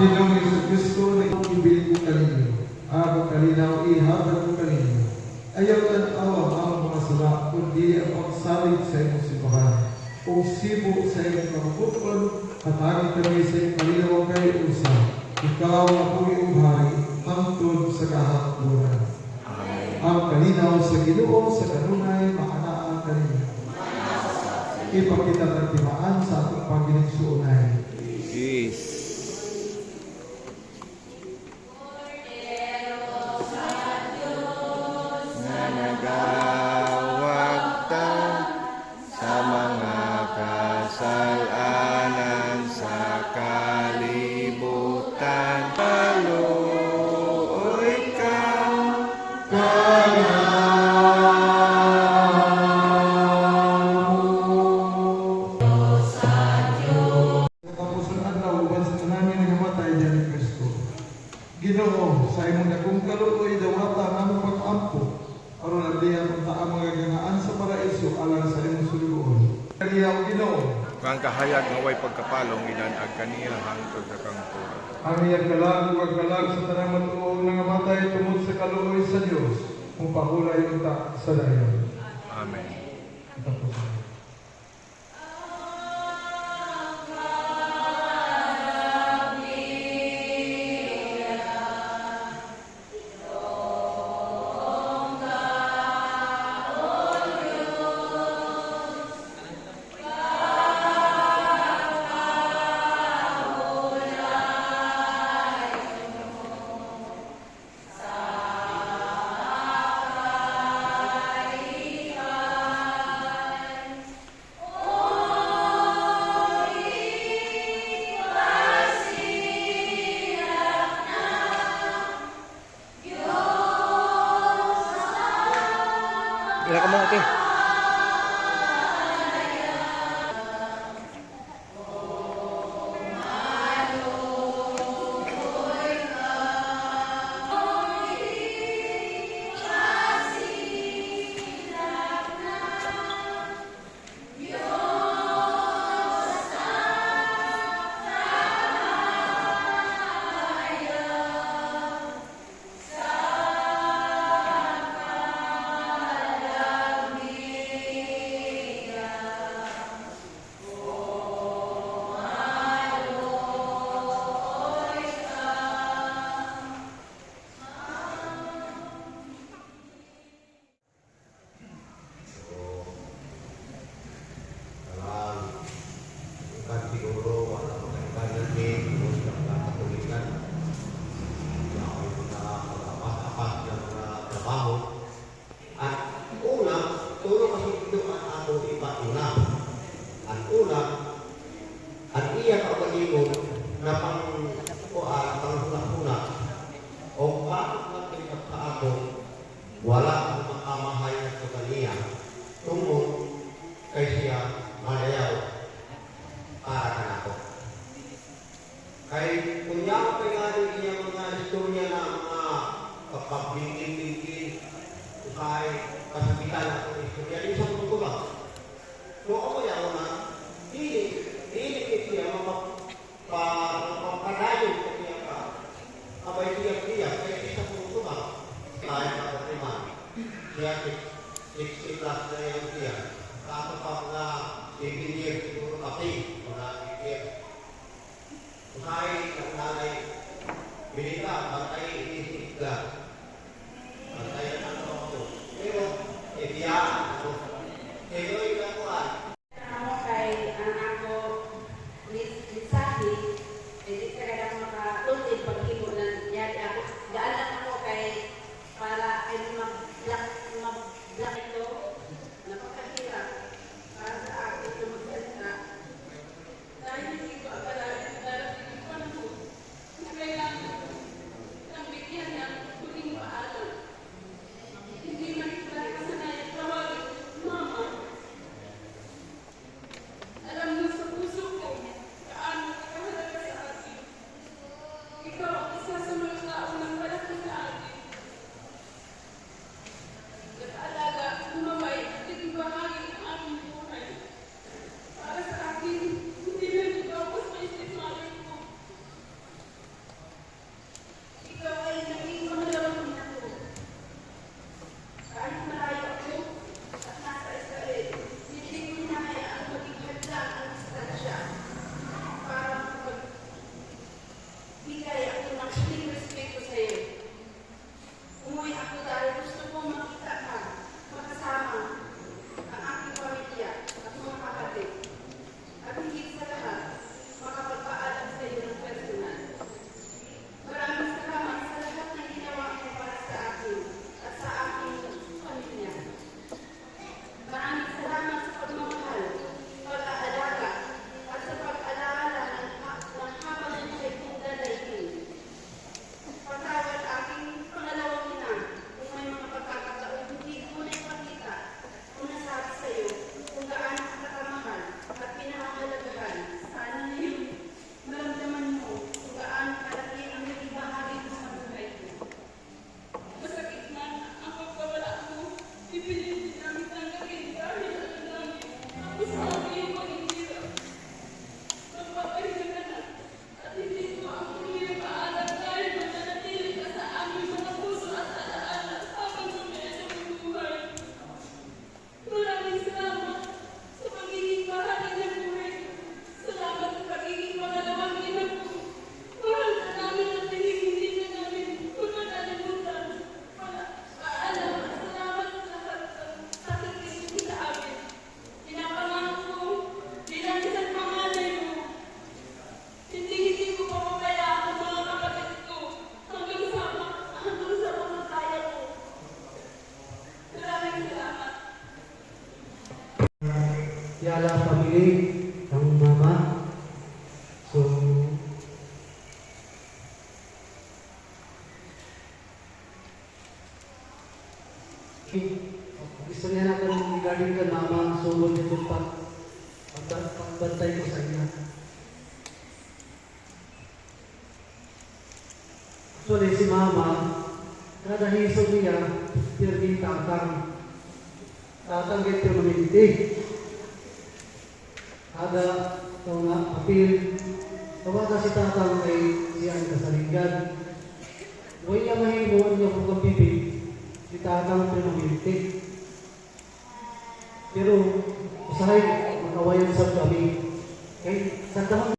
Ginoong Jesucristo na ibilig ko kaninyo, ako kalinaw ihatag ko kaninyo. Ayaw tanawa ang mga sala, kundi ang pagsalig sa imong simbahan. Kung sibo sa imong kamabukon, hatagin kami sa imong kalinaw kay usa. Ikaw ako iyong hari, hangtod sa kahapluran. Ang kalinaw sa Ginoo sa kanunay maanaan kaninyo. Ipakita ng timaan sa atong Panginoon. Yes. Nagawag ta sa mga kasalanan sa kalibutan. Paluoy ka Ginoo, sa imong dagong kaluoy dawata nga pag-ampo aron abdihan unta ang mga ganaan sa paraiso alang sa imong sulugoon. Kaniya Ginoo, kang kahayag nga way pagkapalong inanag kaniya hangtod sa kangtura. ang iyang kalag ug kalag sa tanang matuog nga namatay tungod sa kaluoy sa Dios, kung pahulay unta sa dayon. Amen. Tapos. Ila ka mo, ate. At iya kaugalingon na panghuna-huna o bakit natin ako wala ang makamahay na kaniya tungkol kay siya malayaw para ka na ako. Kay kunya ko kay nga rin iya mga istorya na mga kapag-bingin-bingin kay kasabitan ako ng istorya. Isang tungkol ba? So ako yaw na Ini siya mapapadayon ko niya ka. Abay siya kaya isa po ba? Tayo pagkakiman. Siya 60 plus na yan siya. Kaso pa mga 7 years siguro kasi. Mga 8 years. Usay ang nanay. Binita, bantay inisip ka. Bantayan ano ako. Pero, diya ako. Pero yung akuan. Kailangan ng bigyan ng Yala family ng mama. So, gusto niya na kung regarding ka mama, sulod nito pagbantay ko sa inyo. Actually, si mama, kada hisog niya, pirdi tatang. Tatang kayo permanente. Ada, ito nga, apil. Tawag si tatang kay siyang kasalingan. Huwag niya mahimuan niya kung kapibig. Si tatang permanente. Pero, usahay, mag-awayan sa kami. Kaya, sa tamang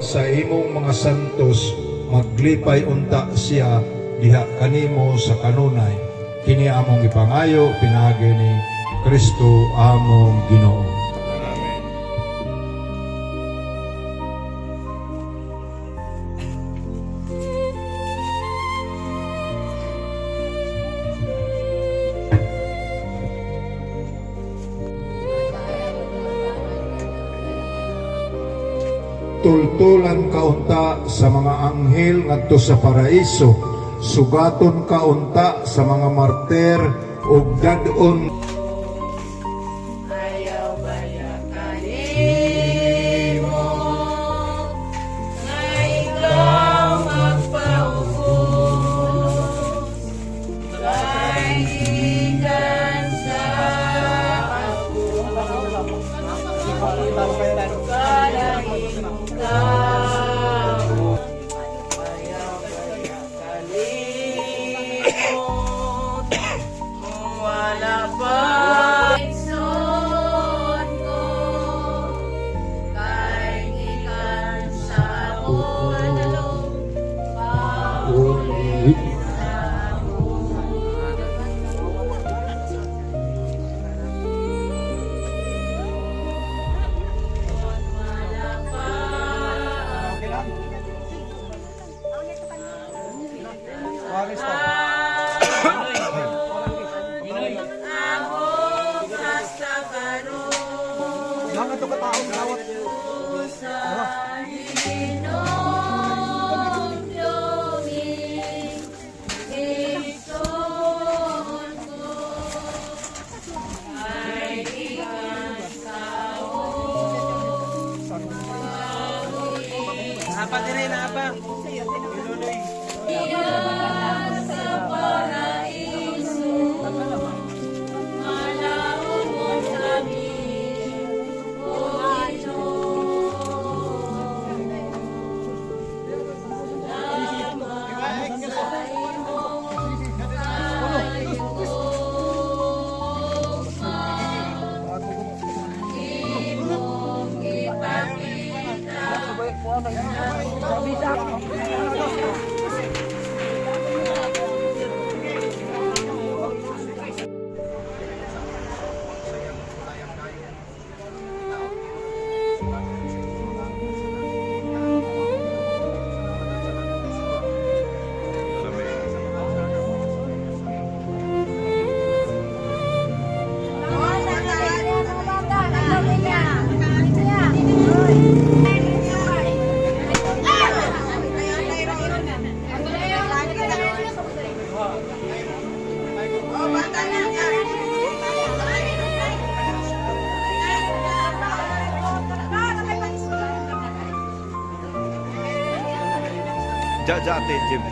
sa imong mga santos maglipay unta siya diha kanimo sa kanunay kini among ipangayo pinagi ni Kristo among Ginoo. Amen. Tultulan kaunta sa mga anghel ngadto sa paraiso, sugaton kaunta sa mga martir ug dadon Ayaw baya kanimo nga ikaw magpaubos kay gikan sa ako kalahin ka ayaw baya kalimot kung wala pa Ikson ko kay gikan sa ulo paulit sa Among hasta karon sa Ginoo Diyos Ikson ko ay gikan sa Diyan sa paraiso malaon mo kami o salamat sa imong imong ipakita Ate Jim.